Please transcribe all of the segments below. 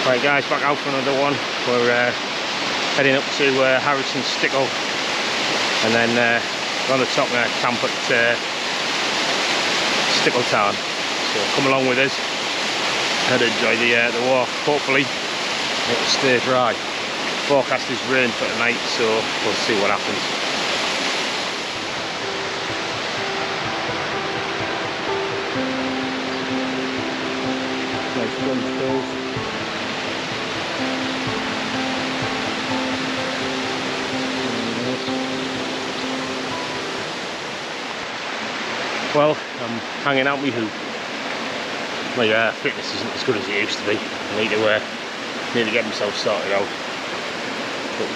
Right guys, back out for another one. We're heading up to Harrison Stickle, and then we're on the top now, camp at Stickle Tarn. So come along with us and enjoy the walk. Hopefully it'll stay dry. Forecast is rain for tonight, so we'll see what happens. Well, I'm hanging out my hoop. My fitness isn't as good as it used to be. I need to get myself sorted out. But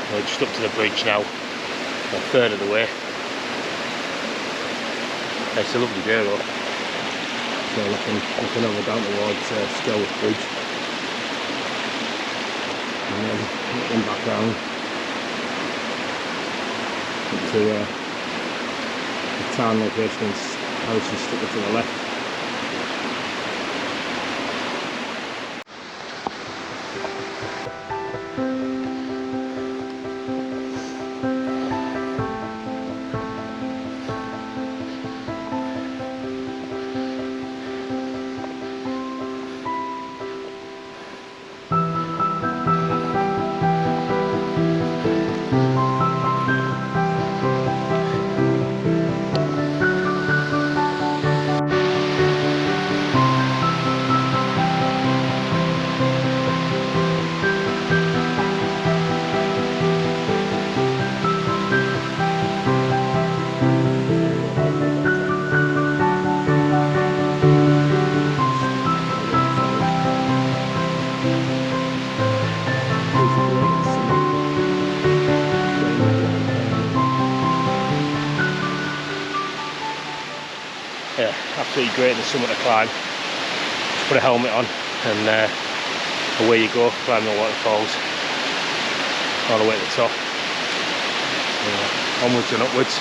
we're just up to the bridge now, a third of the way. It's a lovely day though. So looking over down towards Skelworth Bridge. And then looking back round into the town location and Harrison Stickle to the left. Yeah, absolutely great in the summer to climb. Just put a helmet on and away you go, climb the waterfalls all the way to the top. Onwards and upwards.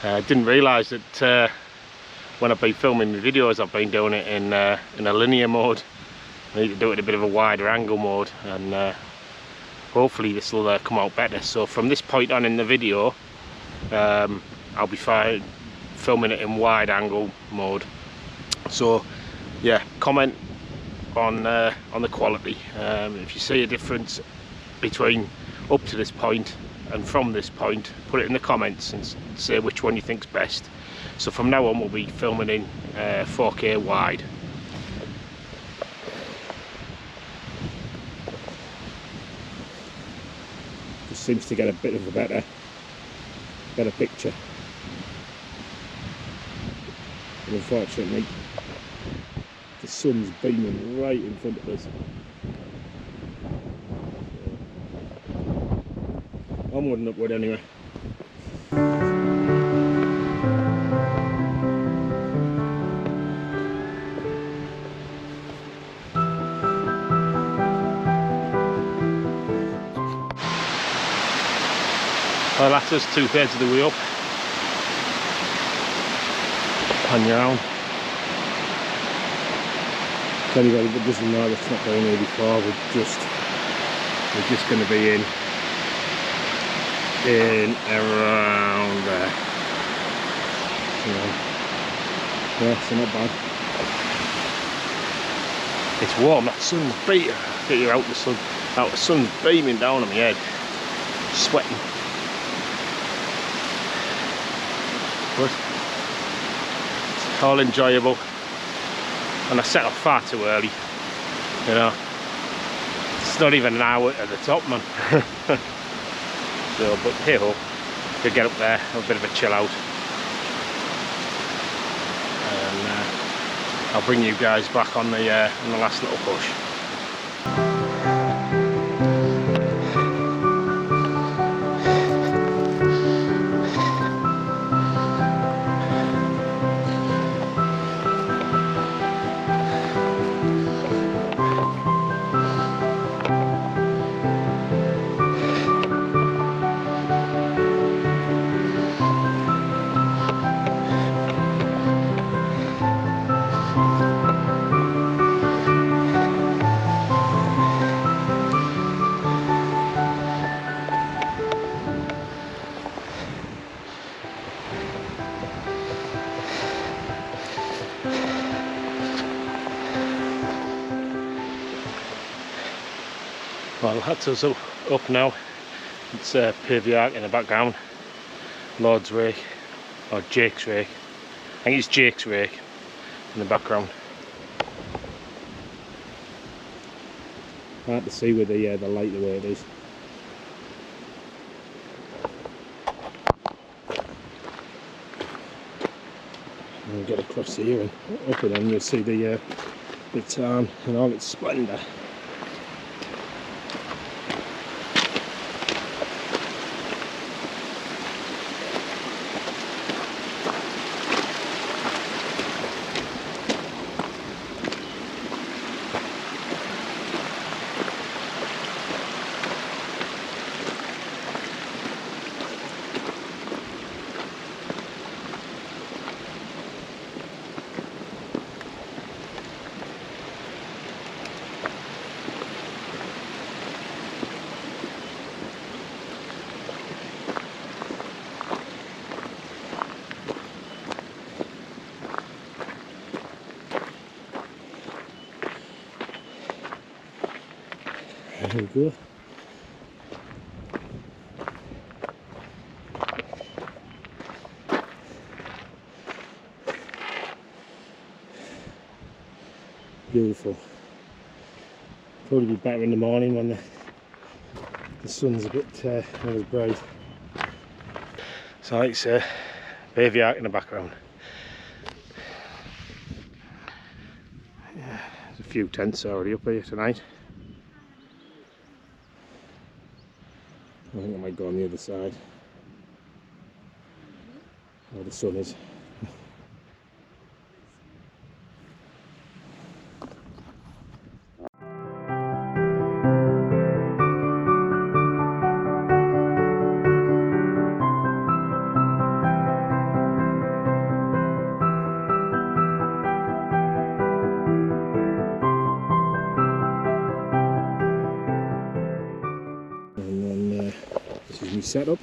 I didn't realise that when I've been filming my videos I've been doing it in a linear mode. I need to do it in a bit of a wider angle mode, and hopefully this will come out better. So from this point on in the video I'll be fine filming it in wide angle mode. So yeah, comment on the quality. If you see a difference between up to this point and from this point, put it in the comments and say which one you think's best. So from now on we'll be filming in 4K wide. Just seems to get a bit of a better picture. But unfortunately the sun's beaming right in front of us. Onward and upward anyway. Well, that's us 2/3 of the way up. Pan you around. If anybody that doesn't know that's not been here before, we're just going to be in around there. Yeah, so not bad. It's warm, that sun's beating. Get you out the sun. Out the sun's beaming down on my head. Sweating. But it's all enjoyable. And I set off far too early. You know. It's not even an hour at the top, man. So, but hey ho, we'll get up there, have a bit of a chill out. And I'll bring you guys back on the last little push. Well, that's us up now. It's Pavey Ark in the background. Lord's rake, or Jake's rake. I think it's Jake's rake in the background. Hard to see with the light the way it is. And get across here and up and then you'll see the Tarn in all its splendour. There we go. Beautiful. Probably be better in the morning when the sun's a bit not as bright. So it's Pavey Ark in the background. Yeah, there's a few tents already up here tonight. I think I might go on the other side where the sun is. This is my setup.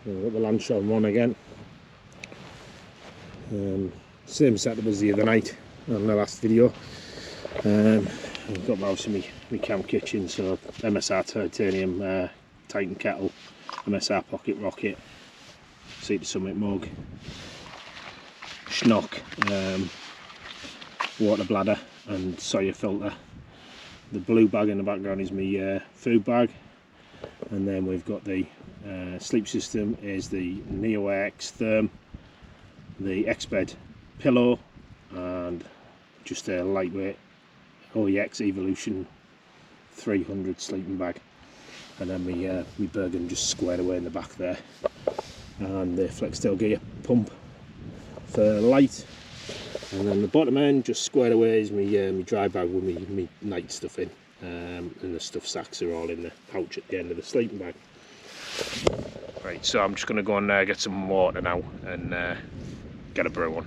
I've got the Lanshan one again. Same setup as the other night on the last video. I've got most of my camp kitchen, so MSR titanium Titan kettle, MSR pocket rocket, Sea to Summit mug, schnock, water bladder and soya filter. The blue bag in the background is my food bag, and then we've got the sleep system is the Neo X Therm, the X-Bed pillow, and just a lightweight OEX Evolution 300 sleeping bag, and then my Bergen just squared away in the back there, and the Flextail gear pump for light. And then the bottom end just squared away is my dry bag with my night stuff in, and the stuff sacks are all in the pouch at the end of the sleeping bag. Right, so I'm just going to go and get some water now and get a brew on.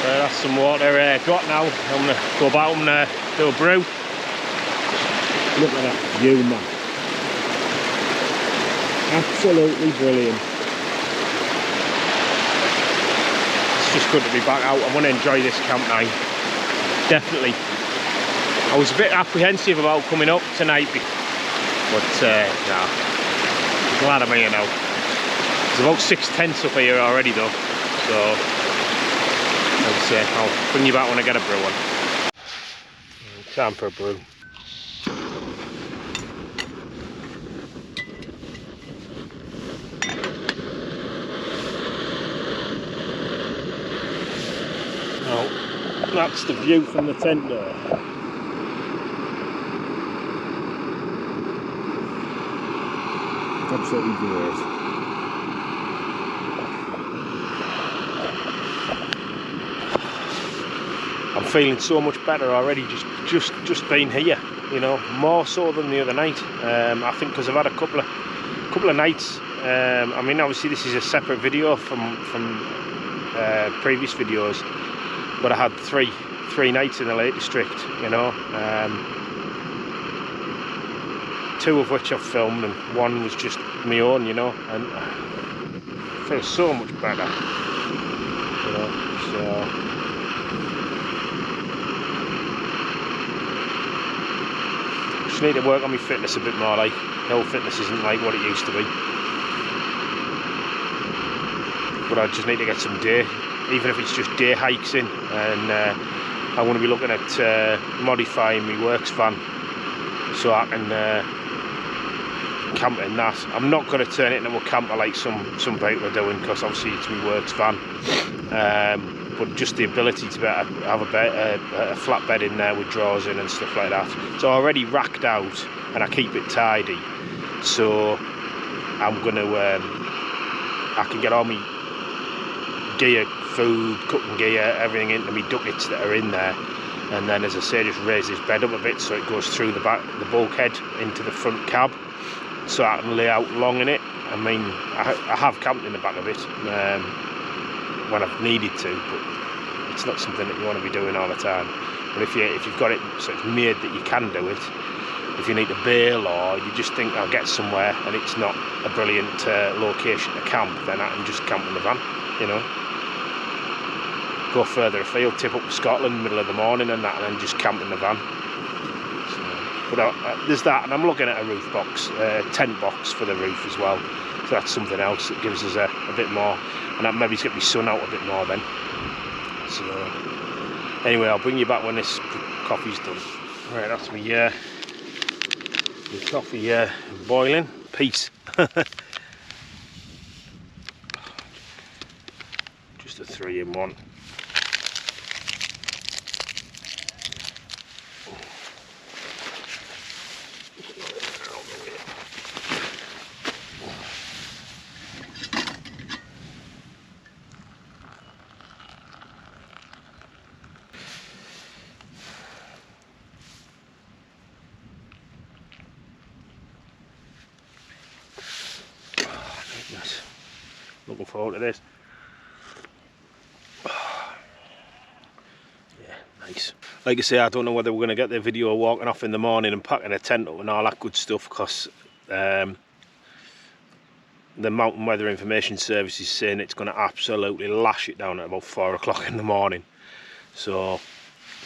That's some water got now. I'm going to go about and do a brew. Look at that view, man. Absolutely brilliant. It's just good to be back out. I want to enjoy this camp night. Definitely. I was a bit apprehensive about coming up tonight But nah, glad I'm here now. There's about 6 tents up here already though, so as I say, I'll bring you back when I get a brew on. Time for a brew. Now, that's the view from the tent door. Absolutely great. I'm feeling so much better already just being here, you know, more so than the other night. I think because I've had a couple of nights. I mean, obviously this is a separate video from previous videos, but I had three nights in the Lake District, you know. 2 of which I've filmed and 1 was just my own, you know, and I feel so much better, you know, so. Just need to work on my fitness a bit more. Like, Ghyll fitness isn't like what it used to be, but I just need to get some day, even if it's just day hikes in, and I want to be looking at modifying my works van so I can camp in that. I'm not going to turn it into a camper like some people are doing, because obviously it's my works van, but just the ability to have a flat bed in there with drawers in and stuff like that. It's already racked out and I keep it tidy, so I'm going to I can get all my gear, food, cooking gear, everything into my duckets that are in there, and then, as I say, just raise this bed up a bit so it goes through the bulkhead into the front cab, so I can lay out long in it. I mean, I have camped in the back of it when I've needed to, but it's not something that you want to be doing all the time. But if you've got it so it's made that you can do it, if you need to bail or you just think I'll get somewhere and it's not a brilliant location to camp, then I can just camp in the van, you know. Go further afield, tip up to Scotland in the middle of the morning and that, and then just camp in the van. So, but there's that, and I'm looking at a roof box, tent box for the roof as well. So that's something else that gives us a bit more, and that maybe get my sun out a bit more then. So anyway, I'll bring you back when this coffee's done. Right, that's my coffee boiling. Peace. Just a 3-in-1. Looking forward to this. Yeah, nice. Like I say, I don't know whether we're going to get the video walking off in the morning and packing a tent up and all that good stuff, because the Mountain Weather Information Service is saying it's going to absolutely lash it down at about 4 o'clock in the morning. So,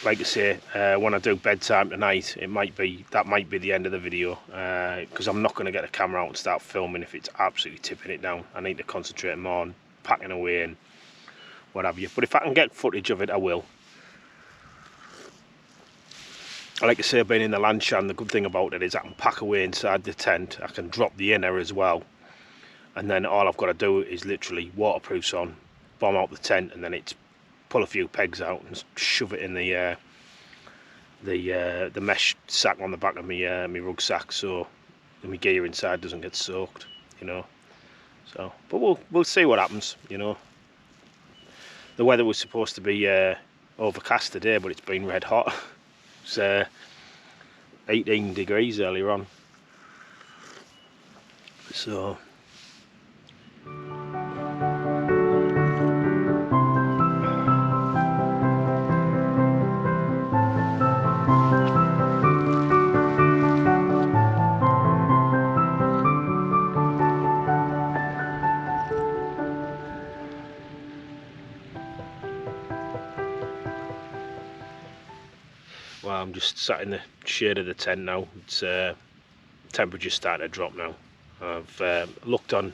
like I say, when I do bedtime tonight, that might be the end of the video, because I'm not going to get the camera out and start filming if it's absolutely tipping it down. I need to concentrate more on packing away and what have you. But if I can get footage of it, I will. Like I say, I've been in the Lanshan. The good thing about it is I can pack away inside the tent. I can drop the inner as well, and then all I've got to do is literally waterproofs on, bomb out the tent, and then it's pull a few pegs out and shove it in the mesh sack on the back of my rucksack, so my gear inside doesn't get soaked, you know. So, but we'll see what happens, you know. The weather was supposed to be overcast today, but it's been red hot. It's 18 degrees earlier on, so. Well, I'm just sat in the shade of the tent now. It's temperature's starting to drop now. I've looked on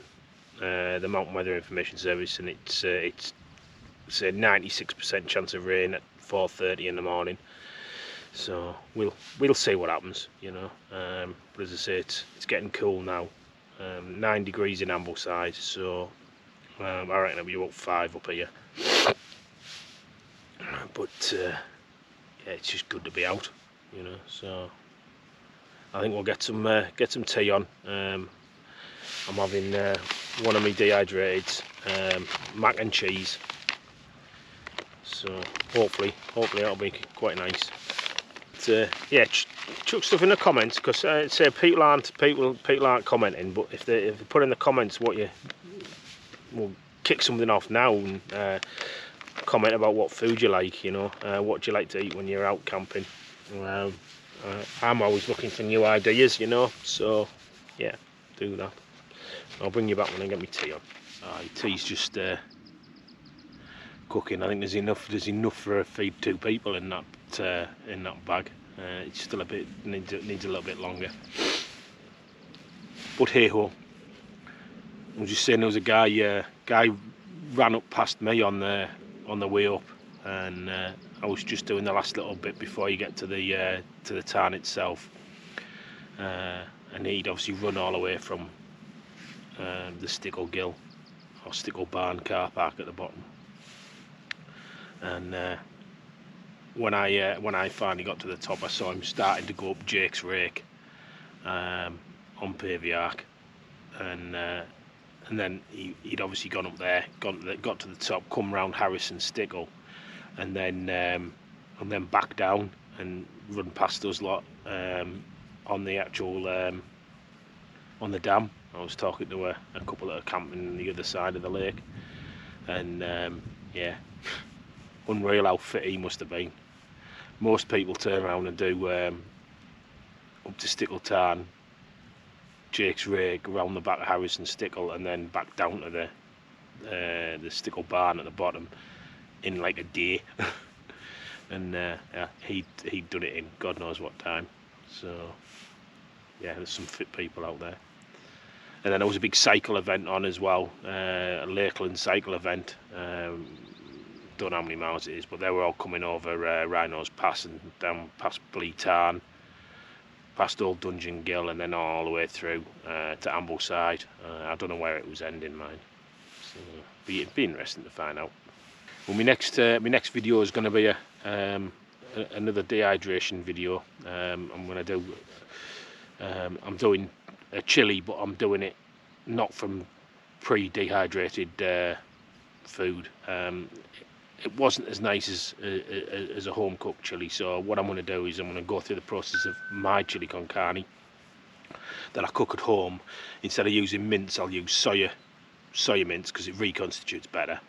the Mountain Weather Information Service, and it's a 96% chance of rain at 4:30 in the morning. So we'll see what happens, you know. But as I say, it's getting cool now. 9 degrees in Ambleside, so I reckon it'll be about 5 up here. But yeah, it's just good to be out, you know. So I think we'll get some tea on. I'm having one of my dehydrated mac and cheese. So hopefully that'll be quite nice. But, yeah, chuck stuff in the comments, because say people aren't commenting. But if they put in the comments what you will kick something off now, and comment about what food you like, you know, what do you like to eat when you're out camping. I'm always looking for new ideas, you know. So yeah, do that. I'll bring you back when I get my tea on. Tea's just cooking. I think there's enough for feed 2 people in that bag. It's still a bit needs a little bit longer. But hey ho. I was just saying, there was a guy ran up past me on the way up, and I was just doing the last little bit before you get to the tarn itself, and he'd obviously run all the way from the Stickle Ghyll or Stickle Barn car park at the bottom. And when I finally got to the top, I saw him starting to go up Jake's Rake on Pavey Ark, and then he'd obviously gone up there, got to the top, come round Harrison Stickle, and then back down and run past us lot on the actual on the dam. I was talking to a couple that are camping on the other side of the lake, and yeah, unreal how fit he must have been. Most people turn around and do up to Stickle Tarn, Jake's Rake, around the back of Harrison Stickle, and then back down to the Stickle Barn at the bottom in like a day. And yeah, he'd done it in God knows what time. So yeah, there's some fit people out there. And then there was a big cycle event on as well, a Lakeland cycle event. Don't know how many miles it is, but they were all coming over Rhinos Pass and down past Pavey Ark, past Old Dungeon Ghyll, and then all the way through to Ambleside. I don't know where it was ending, mine. So it'd be interesting to find out. Well, my next video is going to be another dehydration video. I'm doing a chili, but I'm doing it not from pre-dehydrated food. It wasn't as nice as a home cooked chili, so what I'm going to do is I'm going to go through the process of my chili con carne that I cook at home. Instead of using mince, I'll use soya mince because it reconstitutes better.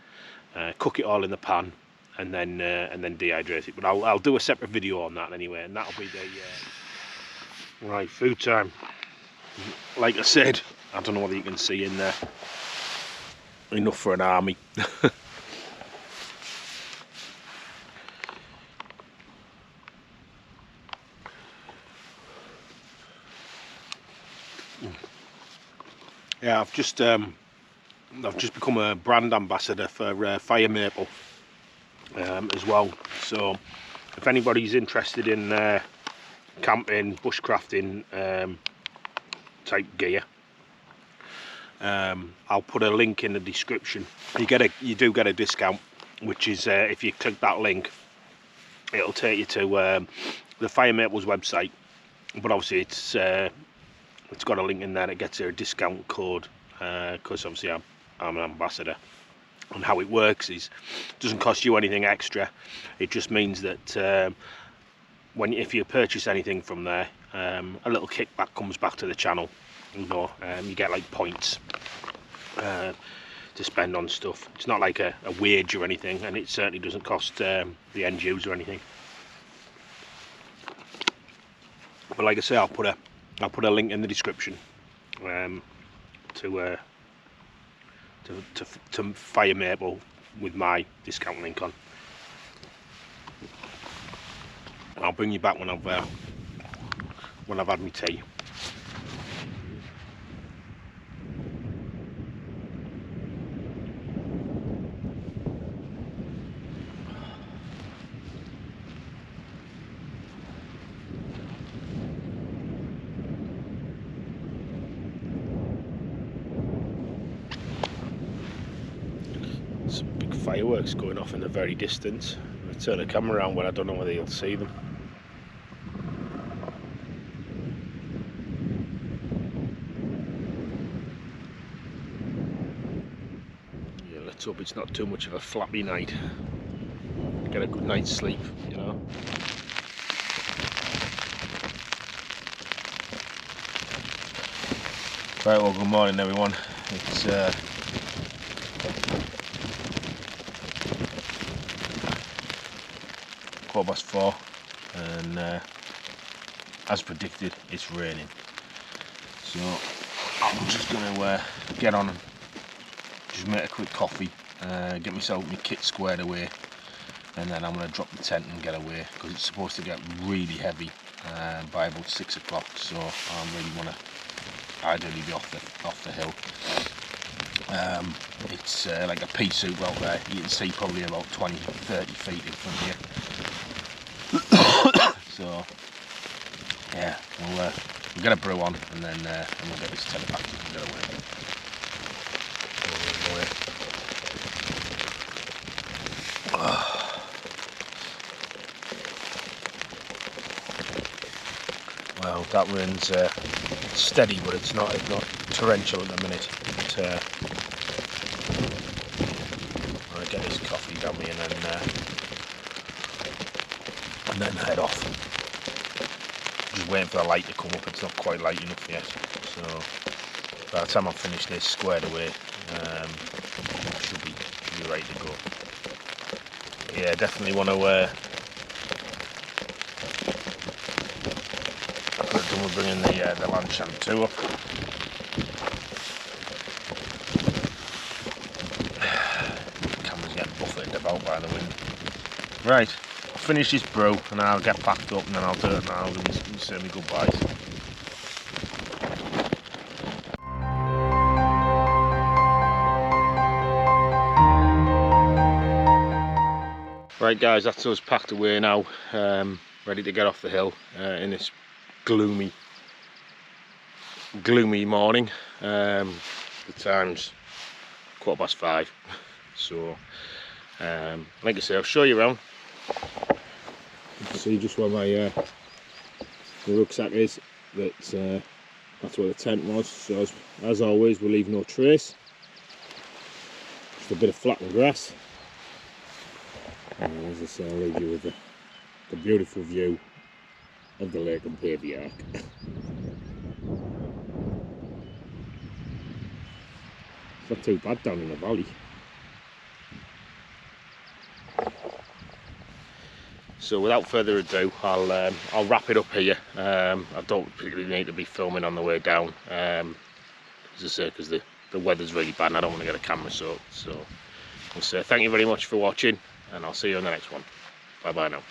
Cook it all in the pan and then dehydrate it. But I'll do a separate video on that anyway, and that'll be the right, food time. Like I said, I don't know whether you can see in there, enough for an army. Yeah, I've just become a brand ambassador for Fire Maple as well. So if anybody's interested in camping, bushcrafting type gear, I'll put a link in the description. You do get a discount, which is if you click that link, it'll take you to the Fire Maple's website. But obviously it's got a link in there that gets a discount code, because obviously I'm an ambassador. And how it works is, it doesn't cost you anything extra. It just means that if you purchase anything from there, a little kickback comes back to the channel. You know, you get like points to spend on stuff. It's not like a wage or anything, and it certainly doesn't cost the end user anything. But like I say, I'll put a link in the description to Fire Maple with my discount link on. I'll bring you back when I've had my tea. fireworks going off in the very distance. I turn the camera around when I don't know whether you'll see them. Yeah, let's hope it's not too much of a flappy night. Get a good night's sleep, you know. Right, well, good morning everyone. It's 4:15 and as predicted it's raining, so I'm just going to get on and just make a quick coffee, get myself my kit squared away, and then I'm going to drop the tent and get away because it's supposed to get really heavy by about 6 o'clock, so I really want to ideally be off the hill. It's like a pea soup out there. You can see probably about 20-30 feet in front of you. So yeah, we'll get a brew on and then we'll get this tent packed and get away. Well, that rain's steady, but it's not torrential at the minute. I'll get this coffee down me and then head off. Just waiting for the light to come up. It's not quite light enough yet, so by the time I finish this squared away, should be ready to go. Yeah, definitely want to. We're bringing the Lanshan 2 up. The camera's getting buffeted about by the wind. Right, I'll finish this brew and then I'll get packed up and then I'll do it now and say me goodbyes. Right guys, that's us packed away now, ready to get off the hill in this gloomy morning. The time's 5:15, so like I say, I'll show you around. You can see just where my rucksack is. That's where the tent was. So as always, we'll leave no trace. Just a bit of flattened grass. And as I say, I'll leave you with the beautiful view of the lake and Pavey Ark. It's not too bad down in the valley. So without further ado, I'll wrap it up here. I don't particularly need to be filming on the way down, as I say, because the weather's really bad and I don't want to get a camera soaked. So I'll say thank you very much for watching, and I'll see you on the next one. Bye bye now.